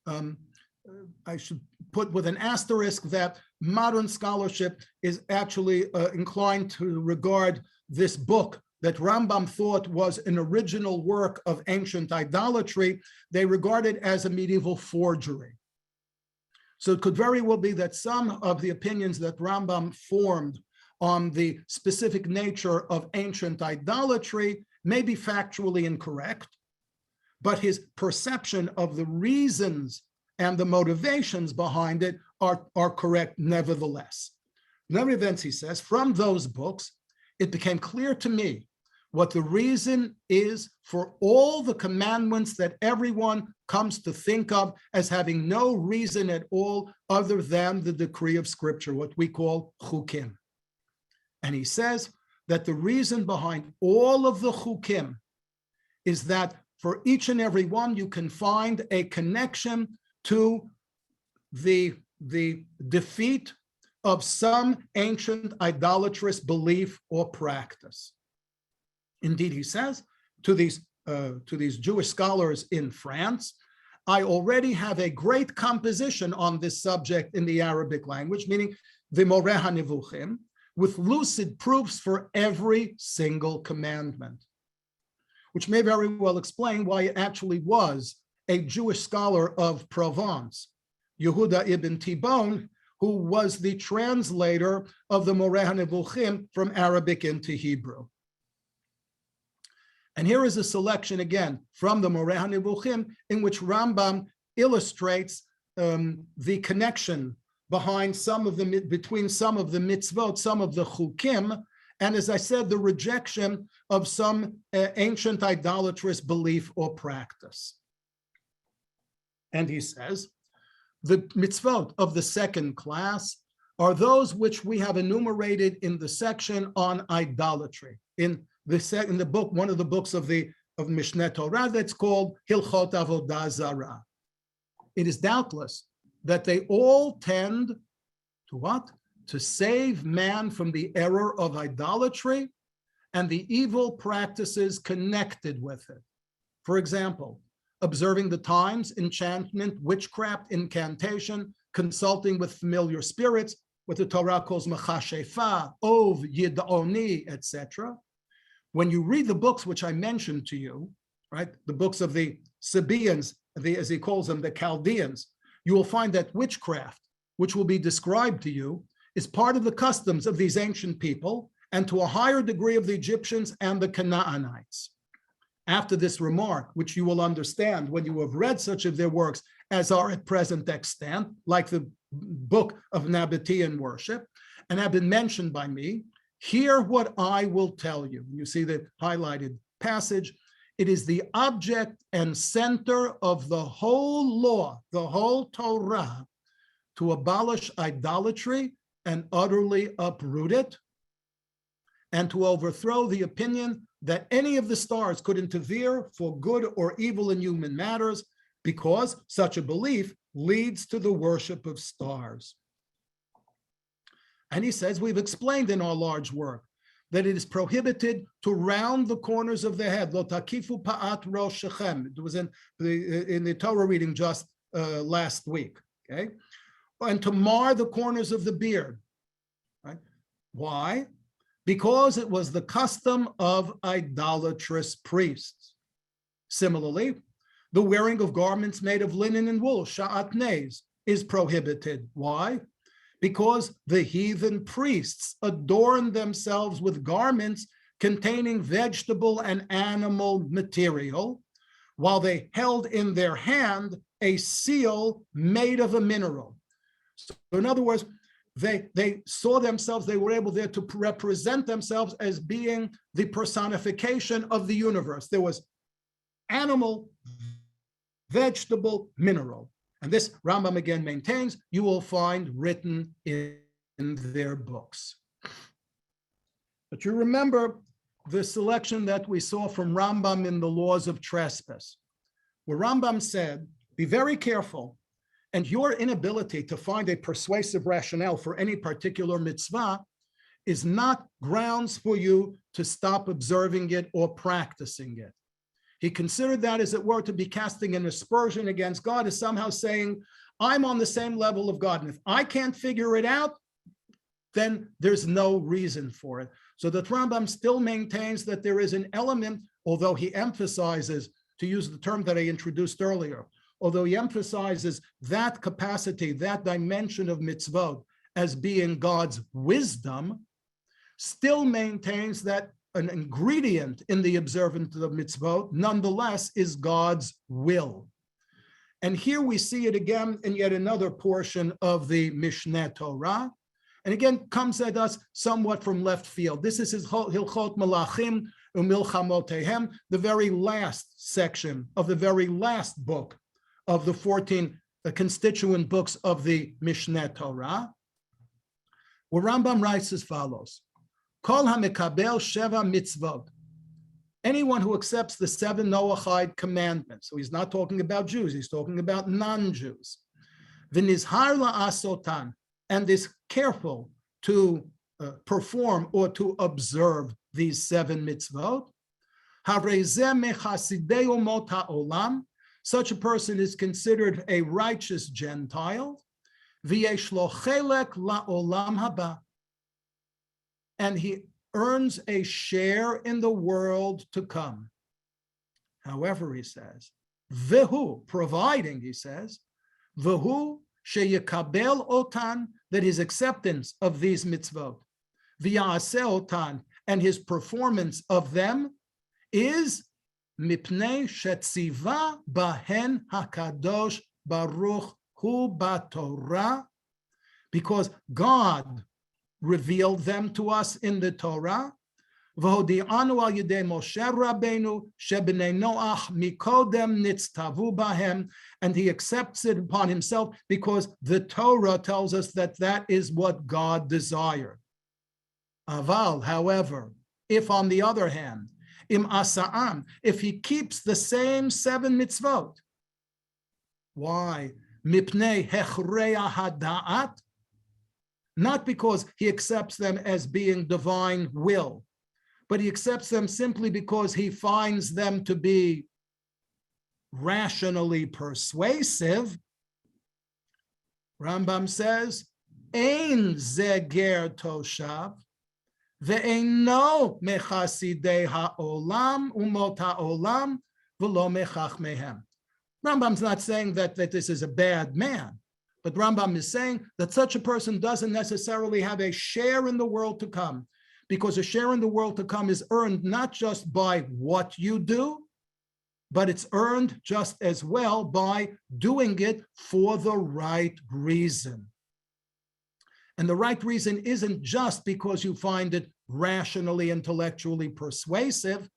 Speaker 1: I should put with an asterisk that modern scholarship is actually inclined to regard this book that Rambam thought was an original work of ancient idolatry. They regard it as a medieval forgery. So it could very well be that some of the opinions that Rambam formed on the specific nature of ancient idolatry may be factually incorrect, but his perception of the reasons and the motivations behind it are correct nevertheless. In other events, he says, from those books, it became clear to me what the reason is for all the commandments that everyone comes to think of as having no reason at all other than the decree of Scripture, what we call chukim. And he says that the reason behind all of the chukim is that for each and every one, you can find a connection to the defeat of some ancient idolatrous belief or practice. Indeed, he says to these Jewish scholars in France, I already have a great composition on this subject in the Arabic language, meaning the Moreh HaNevuchim, with lucid proofs for every single commandment, which may very well explain why it actually was a Jewish scholar of Provence, Yehuda ibn Tibon, who was the translator of the Moreh HaNevuchim from Arabic into Hebrew. And here is a selection again from the Moreh HaNevuchim in which Rambam illustrates the connection between some of the mitzvot, some of the chukim, and as I said, the rejection of some ancient idolatrous belief or practice. And he says, the mitzvot of the second class are those which we have enumerated in the section on idolatry, in the book, one of the books of Mishneh Torah that's called Hilchot Avodah Zarah. It is doubtless that they all tend to what? To save man from the error of idolatry and the evil practices connected with it. For example, observing the times, enchantment, witchcraft, incantation, consulting with familiar spirits, what the Torah calls machashefa, ov, yid'oni, etc. When you read the books which I mentioned to you, right, the books of the Sabaeans, as he calls them, the Chaldeans, you will find that witchcraft, which will be described to you, is part of the customs of these ancient people, and to a higher degree of the Egyptians and the Canaanites. After this remark, which you will understand when you have read such of their works as are at present extant, like the book of Nabatean worship, and have been mentioned by me, hear what I will tell you. You see the highlighted passage. It is the object and center of the whole law, the whole Torah, to abolish idolatry and utterly uproot it, and to overthrow the opinion that any of the stars could interfere for good or evil in human matters, because such a belief leads to the worship of stars. And he says, we've explained in our large work that it is prohibited to round the corners of the head. Lo takifu pa'at rosh shechem. It was in the Torah reading just last week, okay? And to mar the corners of the beard, right? Why? Because it was the custom of idolatrous priests. Similarly, the wearing of garments made of linen and wool, sha'atnez, is prohibited. Why? Because the heathen priests adorned themselves with garments containing vegetable and animal material, while they held in their hand a seal made of a mineral. So in other words, they saw themselves, they were able there to represent themselves as being the personification of the universe. There was animal, vegetable, mineral. And this Rambam again maintains, you will find written in their books. But you remember the selection that we saw from Rambam in the laws of trespass, where Rambam said, be very careful, and your inability to find a persuasive rationale for any particular mitzvah is not grounds for you to stop observing it or practicing it. He considered that, as it were, to be casting an aspersion against God, as somehow saying, I'm on the same level of God, and if I can't figure it out, then there's no reason for it. So the Rambam still maintains that there is an element, although he emphasizes, to use the term that I introduced earlier, although he emphasizes that capacity, that dimension of mitzvot as being God's wisdom, still maintains that an ingredient in the observance of mitzvot, nonetheless, is God's will. And here we see it again in yet another portion of the Mishneh Torah. And again, comes at us somewhat from left field. This is his Hilchot Malachim Umilchamotehem, the very last section of the very last book of the 14 constituent books of the Mishneh Torah, where Rambam writes as follows: Kol hamekabel sheva mitzvot. Anyone who accepts the 7 Noahide commandments, so he's not talking about Jews, he's talking about non-Jews, v'nizhar la'asotan, and is careful to perform or to observe these 7 mitzvot, harezeh mechasidei umot ha'olam, such a person is considered a righteous Gentile, v'yesh lo chelek la'olam haba, and he earns a share in the world to come. However, he says, Vehu, providing, he says, Vehu sheyekabel otan, that his acceptance of these mitzvot, v'yaaseh otan, and his performance of them is mipnei shetziva bahen hakadosh baruch hu batorah, because God revealed them to us in the Torah. V'hodi'anu al yedei Moshe Rabbeinu shebnei Noach mikodem nitztavu bahem, and he accepts it upon himself because the Torah tells us that that is what God desired. Aval, however, if on the other hand, im asa'am, if he keeps the same 7 mitzvot, why? Mipnei hechreya hada'at, not because he accepts them as being divine will, but he accepts them simply because he finds them to be rationally persuasive. Rambam says, Ein ze ger toshav, ve'eino mechasidei ha'olam umot ha'olam v'lo mechach mehem. Rambam's not saying that this is a bad man, but Rambam is saying that such a person doesn't necessarily have a share in the world to come, because a share in the world to come is earned not just by what you do, but it's earned just as well by doing it for the right reason. And the right reason isn't just because you find it rationally, intellectually persuasive,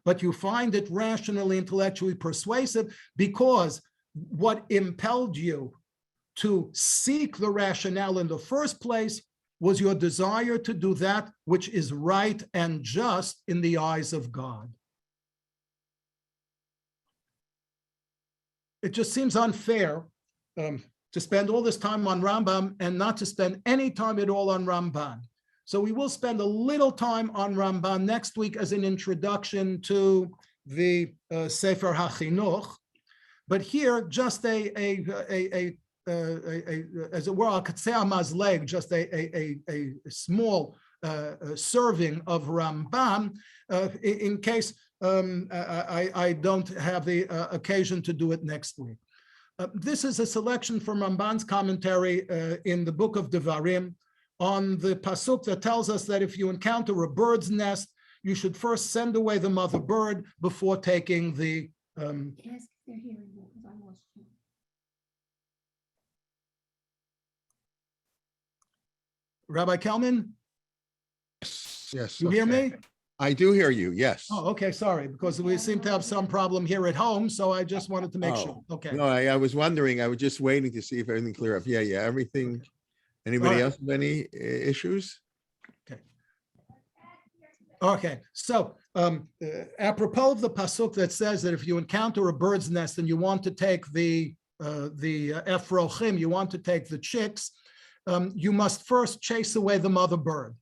Speaker 1: but you find it rationally, intellectually persuasive because what impelled you to seek the rationale in the first place was your desire to do that which is right and just in the eyes of God. It just seems unfair to spend all this time on Rambam and not to spend any time at all on Ramban. So we will spend a little time on Ramban next week as an introduction to the Sefer HaChinuch. But here, just as it were, just a small serving of Ramban, in case I don't have the occasion to do it next week. This is a selection from Ramban's commentary in the book of Devarim on the pasuk that tells us that if you encounter a bird's nest, you should first send away the mother bird before taking the
Speaker 2: Yes, they're hearing you because I lost you.
Speaker 1: Rabbi Kelman,
Speaker 3: Yes.
Speaker 1: you hear me?
Speaker 3: I do hear you, yes.
Speaker 1: Oh, okay, sorry, because we seem to have some problem here at home, so I just wanted to make sure. Okay.
Speaker 3: No, I was wondering, I was just waiting to see if everything clear up. Yeah, everything. Anybody
Speaker 1: All right.
Speaker 3: else have any issues?
Speaker 1: Okay, so apropos of the pasuk that says that if you encounter a bird's nest and you want to take the efrochim, you want to take the chicks, you must first chase away the mother bird,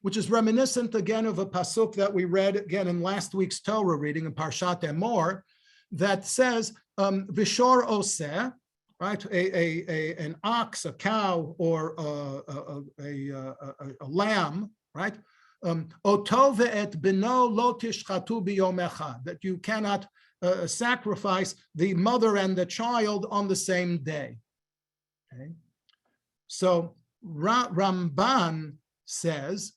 Speaker 1: which is reminiscent again of a pasuk that we read again in last week's Torah reading in Parshat Emor, that says v'shor oseh, right? An ox, a cow, or a lamb, right? Oto ve'et beno lo tishchatu biyom echad, that you cannot sacrifice the mother and the child on the same day. Okay, so Ramban says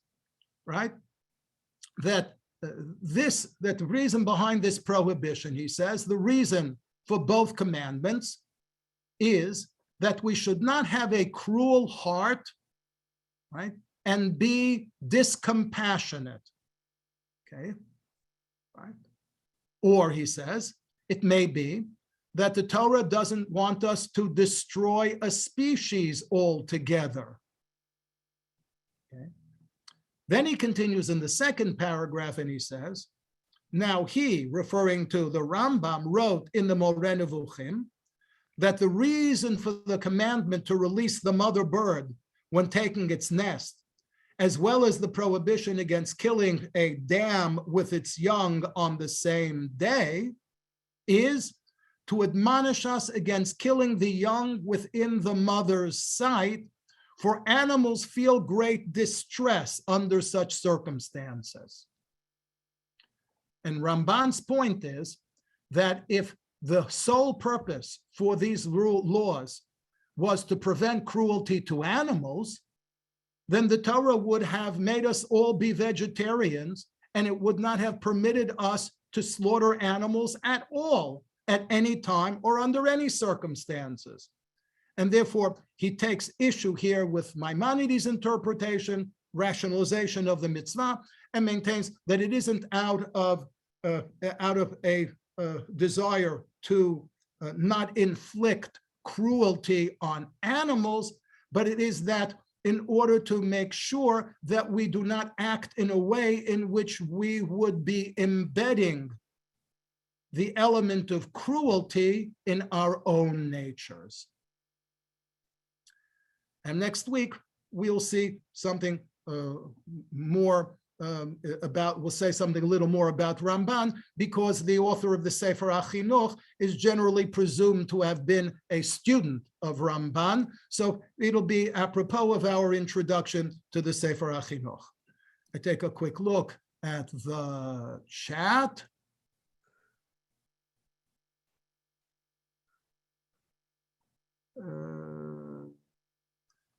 Speaker 1: right? That the reason behind this prohibition, he says, the reason for both commandments is that we should not have a cruel heart, right, and be discompassionate, okay, right? Or, he says, it may be that the Torah doesn't want us to destroy a species altogether. Okay. Then he continues in the second paragraph and he says, now he, referring to the Rambam, wrote in the Moreh Nevuchim that the reason for the commandment to release the mother bird when taking its nest, as well as the prohibition against killing a dam with its young on the same day, is to admonish us against killing the young within the mother's sight, for animals feel great distress under such circumstances. And Ramban's point is that if the sole purpose for these laws was to prevent cruelty to animals, then the Torah would have made us all be vegetarians, and it would not have permitted us to slaughter animals at all, at any time or under any circumstances. And therefore, he takes issue here with Maimonides' interpretation, rationalization of the mitzvah, and maintains that it isn't out of a desire to not inflict cruelty on animals, but it is that in order to make sure that we do not act in a way in which we would be embedding the element of cruelty in our own natures. And next week, we'll see something more we'll say something a little more about Ramban, because the author of the Sefer HaChinuch is generally presumed to have been a student of Ramban. So it'll be apropos of our introduction to the Sefer HaChinuch. I take a quick look at the chat.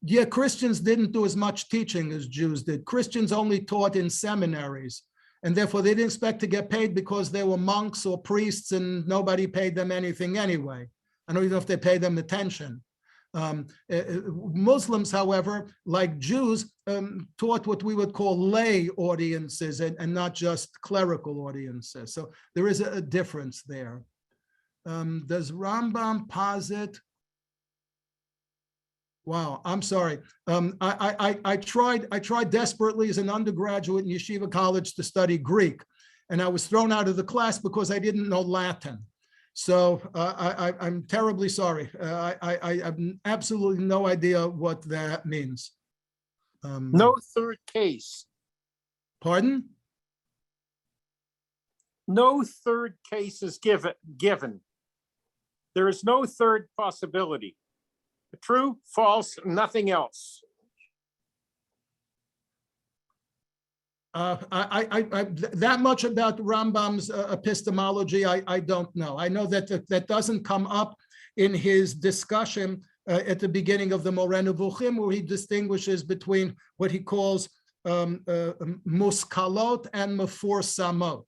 Speaker 1: Yeah, Christians didn't do as much teaching as Jews did. Christians only taught in seminaries, and therefore they didn't expect to get paid because they were monks or priests and nobody paid them anything anyway. I don't even know if they paid them attention. Muslims, however, like Jews, taught what we would call lay audiences and not just clerical audiences. So there is a difference there. Does Rambam posit? Wow, I'm sorry. I tried desperately as an undergraduate in Yeshiva College to study Greek, and I was thrown out of the class because I didn't know Latin. So I'm terribly sorry. I have absolutely no idea what that means.
Speaker 4: No third case.
Speaker 1: Pardon?
Speaker 4: No third case is given. There is no third possibility. True, false, nothing else.
Speaker 1: That much about Rambam's epistemology, I don't know. I know that that doesn't come up in his discussion at the beginning of the Moreh Nevuchim, where he distinguishes between what he calls muskalot and meforsamot.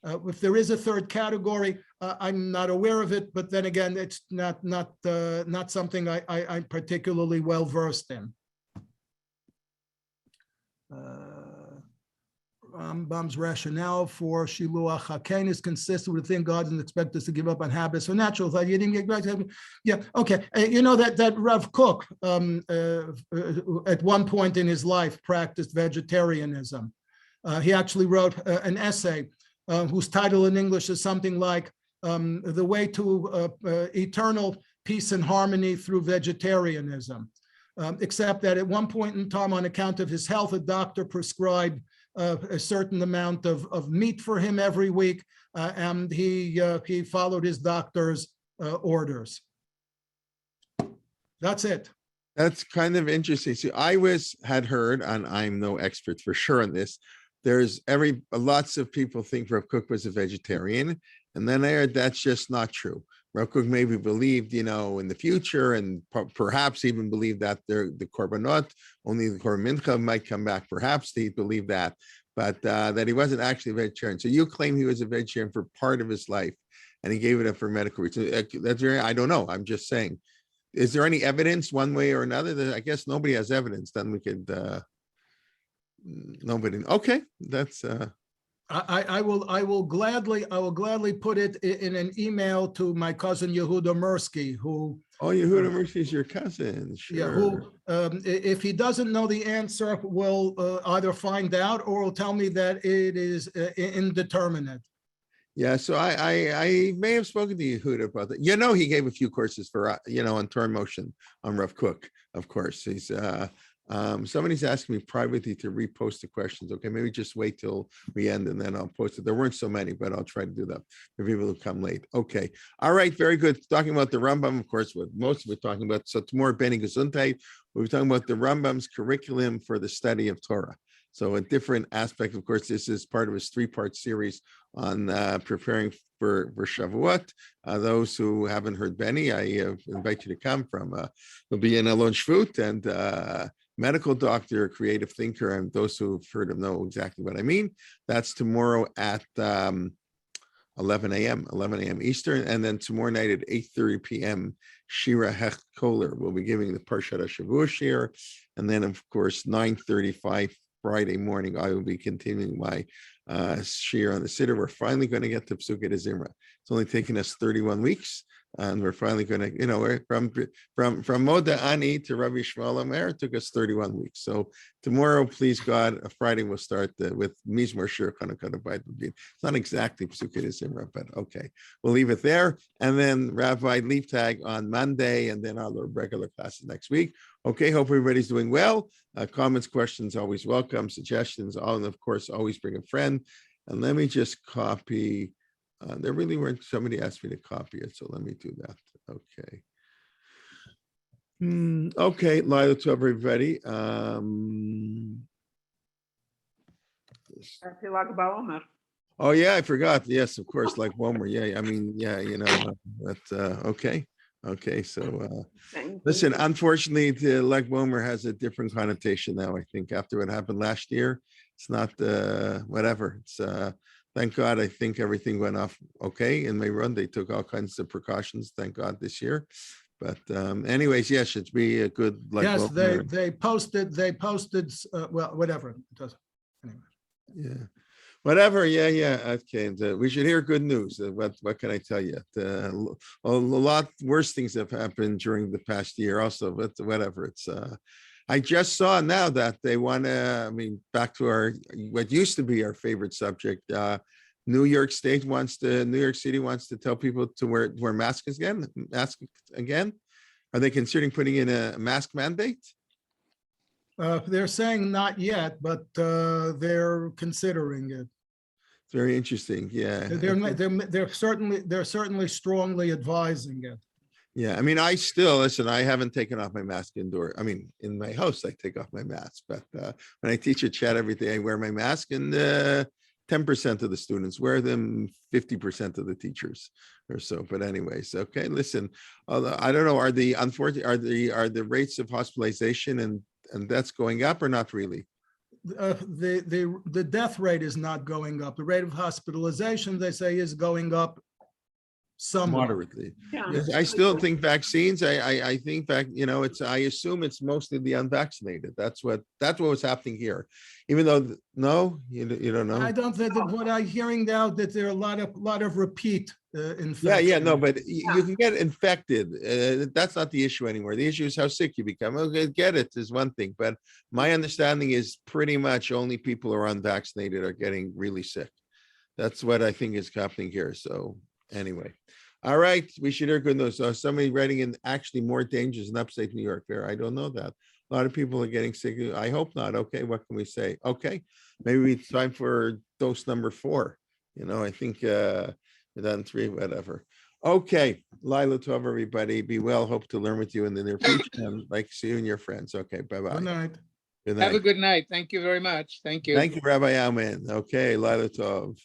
Speaker 1: If there is a third category, I'm not aware of it, but then again, it's not something I'm particularly well versed in. Rambam's rationale for Shiluach HaKen is consistent with the thing God doesn't expect us to give up on habits or natural thought. You didn't get back to, yeah, okay. You know that Rav Kook at one point in his life practiced vegetarianism. He actually wrote an essay whose title in English is something like The Way to Eternal Peace and Harmony Through Vegetarianism, except that at one point in time, on account of his health, a doctor prescribed a certain amount of meat for him every week, and he followed his doctor's orders. That's it.
Speaker 3: That's kind of interesting. So I had heard, and I'm no expert for sure on this, there's lots of people think Rav Kook was a vegetarian, and then I heard that's just not true. Rav Kook maybe believed, in the future, and perhaps even believed that the korbanot, only the korban mincha might come back. Perhaps he believed that, but that he wasn't actually a vegetarian. So you claim he was a vegetarian for part of his life, and he gave it up for medical reasons. That's I don't know. I'm just saying. Is there any evidence one way or another? I guess nobody has evidence. Then we could. Nobody. Okay, that's.
Speaker 1: I will gladly put it in an email to my cousin Yehuda Mirsky, who.
Speaker 3: Oh, Yehuda Mirsky is your cousin. Sure.
Speaker 1: Yeah, who, if he doesn't know the answer, will either find out or will tell me that it is indeterminate.
Speaker 3: Yeah, so I may have spoken to Yehuda about that. He gave a few courses for on Torah motion on Rav Kook. Of course, he's somebody's asking me privately to repost the questions. Okay, maybe just wait till we end and then I'll post it. There weren't so many, but I'll try to do that for people who come late. Okay, all right, very good. Talking about the Rambam, of course, what most of it talking about. So tomorrow, Beni Gesundheit, we're talking about the Rambam's curriculum for the study of Torah. So a different aspect, of course, this is part of his 3-part series on preparing for Shavuot. Those who haven't heard Benny, I invite you to come from. He'll be in Alon Shvut, and medical doctor, creative thinker, and those who've heard him know exactly what I mean. That's tomorrow at 11 a.m. Eastern, and then tomorrow night at 8:30 p.m. Shira Hecht Kohler will be giving the Parshat HaShavua shir, and then of course 9:35 Friday morning I will be continuing my shir on the Siddur. We're finally going to get to Psukei de Zimra. It's only taken us 31 weeks. And we're finally going to, we're from Moda Ani to Rabbi Shmuel Omer, it took us 31 weeks. So tomorrow, please God, Friday we'll start with Mizmor Shir Chanukah Beit Lavin. It's not exactly Psukei de Zimra, but okay, we'll leave it there. And then Rabbi Leaf Tag on Monday, and then our regular classes next week. Okay, hope everybody's doing well. Comments, questions, always welcome. Suggestions, and of course, always bring a friend. And let me just copy. There really weren't, somebody asked me to copy it, so let me do that. Okay. Okay, Lila to everybody.
Speaker 5: Happy Lag BaOmer.
Speaker 3: Oh yeah, I forgot. Yes, of course, like Womer. Yeah, I mean, yeah, but okay. Okay, so listen, unfortunately, the Leg Womer has a different connotation now, I think, after what happened last year. It's not whatever. It's thank God, I think everything went off okay in my run. They took all kinds of precautions, thank God, this year. But anyways, yes, it should be a good.
Speaker 1: Yes, they posted. Well, whatever. It doesn't. Anyway.
Speaker 3: Yeah, whatever. Yeah. Okay, and, we should hear good news. What can I tell you? A lot worse things have happened during the past year, also. But whatever. It's. I just saw now that they want to, back to what used to be our favorite subject. New York City wants to tell people to wear masks again. Are they considering putting in a mask mandate?
Speaker 1: They're saying not yet, but they're considering it.
Speaker 3: It's very interesting. Yeah,
Speaker 1: they're certainly strongly advising it.
Speaker 3: Yeah, I still listen. I haven't taken off my mask indoor. In my house, I take off my mask. But when I teach a chat every day, I wear my mask, and 10% of the students wear them. 50% of the teachers, or so. But anyways, okay. Listen, I don't know. Are the rates of hospitalization and deaths going up or not really?
Speaker 1: The death rate is not going up. The rate of hospitalization, they say, is going up. Somewhat.
Speaker 3: Moderately.
Speaker 5: Yeah.
Speaker 3: Yes, I still think vaccines. I think I assume it's mostly the unvaccinated. That's what was happening here. Even though you don't know.
Speaker 1: I don't think that what I'm hearing now that there are a lot of repeat infections.
Speaker 3: Yeah, no, but you can get infected. That's not the issue anymore. The issue is how sick you become. Okay, get it is one thing, but my understanding is pretty much only people who are unvaccinated are getting really sick. That's what I think is happening here. So. Anyway, all right, we should hear good news. So somebody writing in actually more dangers in upstate New York there. I don't know that. A lot of people are getting sick. I hope not. Okay, what can we say? Okay, maybe it's time for dose number 4. I think we're done 3, whatever. Okay, Lila Tov, everybody. Be well. Hope to learn with you in the near future. And like see you and your friends. Okay, bye-bye.
Speaker 1: Good night.
Speaker 3: Good night.
Speaker 6: Have a good night. Thank you very much. Thank you.
Speaker 3: Thank you, Rabbi Alman. Okay, Lila Tov.